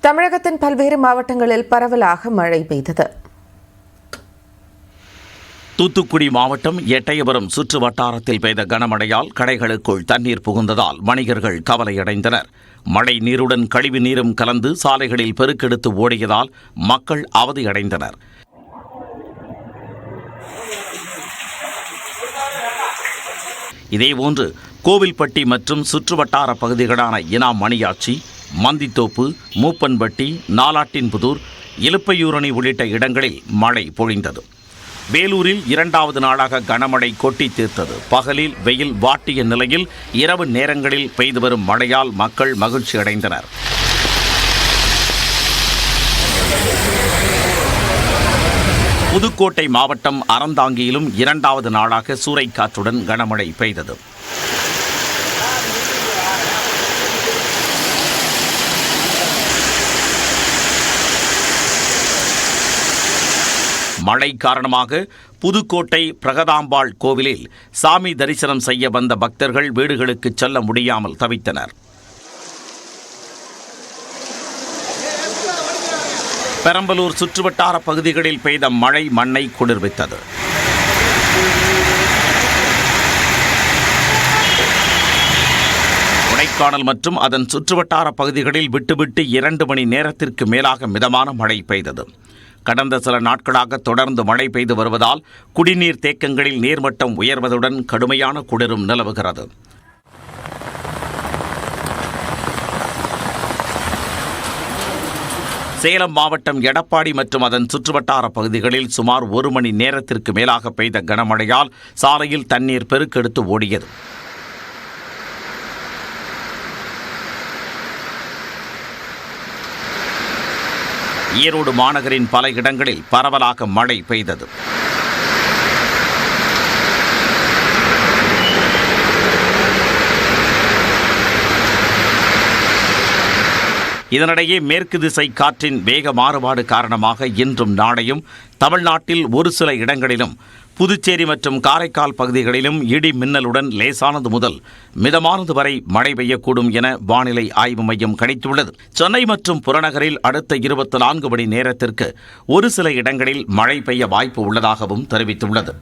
தமிழகத்தின் பல்வேறு மாவட்டங்களில் பரவலாக மழை பெய்தது. தூத்துக்குடி மாவட்டம் எட்டயபுரம் சுற்று வட்டாரத்தில் பெய்த கனமழையால் கடைகளுக்குள் தண்ணீர் புகுந்ததால் வணிகர்கள் கவலையடைந்தனர். மழை நீருடன் கழிவு நீரும் கலந்து சாலைகளில் பெருக்கெடுத்து ஓடியதால் மக்கள் அவதியடைந்தனர். இதேபோன்று கோவில்பட்டி மற்றும் சுற்றுவட்டார பகுதிகளான இனாம் மணியாச்சி, மந்தித்தோப்பு, மூப்பன்பட்டி, நாலாட்டின்புதூர், இலுப்பையூரணி உள்ளிட்ட இடங்களில் மழை பொழிந்தது. வேலூரில் 2வது நாளாக கனமழை கொட்டி தீர்த்தது. பகலில் வெயில் வாட்டிய நிலையில் இரவு நேரங்களில் பெய்து வரும் மழையால் மக்கள் மகிழ்ச்சி அடைந்தனர். புதுக்கோட்டை மாவட்டம் அறந்தாங்கியிலும் 2வது நாளாக சூறைக்காற்றுடன் கனமழை பெய்தது. மழை காரணமாக புதுக்கோட்டை பிரகதாம்பாள் கோவிலில் சாமி தரிசனம் செய்ய வந்த பக்தர்கள் வீடுகளுக்கு செல்ல முடியாமல் தவித்தனர். பெரம்பலூர் சுற்றுவட்டார பகுதிகளில் பெய்த மழை மண்ணை குளிர்வித்தது. கொடைக்கானல் மற்றும் அதன் சுற்றுவட்டார பகுதிகளில் விட்டுவிட்டு 2 மணி நேரத்திற்கு மேலாக மிதமான மழை பெய்தது. கடந்த சில நாட்களாக தொடர்ந்து மழை பெய்து வருவதால் குடிநீர் தேக்கங்களில் நீர்மட்டம் உயர்வதுடன் கடுமையான குளிரும் நிலவுகிறது. சேலம் மாவட்டம் எடப்பாடி மற்றும் அதன் சுற்றுவட்டார பகுதிகளில் சுமார் 1 மணி நேரத்திற்கு மேலாக பெய்த கனமழையால் சாலையில் தண்ணீர் பெருக்கெடுத்து ஓடியது. ஈரோடு மாநகரின் பல இடங்களில் பரவலாக மழை பெய்தது. இதனிடையே மேற்கு திசை காற்றின் வேக மாறுபாடு காரணமாக இன்றும் நாளையும் தமிழ்நாட்டில் ஒரு சில இடங்களிலும் புதுச்சேரி மற்றும் காரைக்கால் பகுதிகளிலும் இடி மின்னலுடன் லேசானது முதல் மிதமானது வரை மழை பெய்யக்கூடும் என வானிலை ஆய்வு மையம் கணித்துள்ளது. சென்னை மற்றும் புறநகரில் அடுத்த 24 மணி நேரத்திற்கு ஒரு சில இடங்களில் மழை பெய்ய வாய்ப்பு உள்ளதாகவும் தெரிவித்துள்ளது.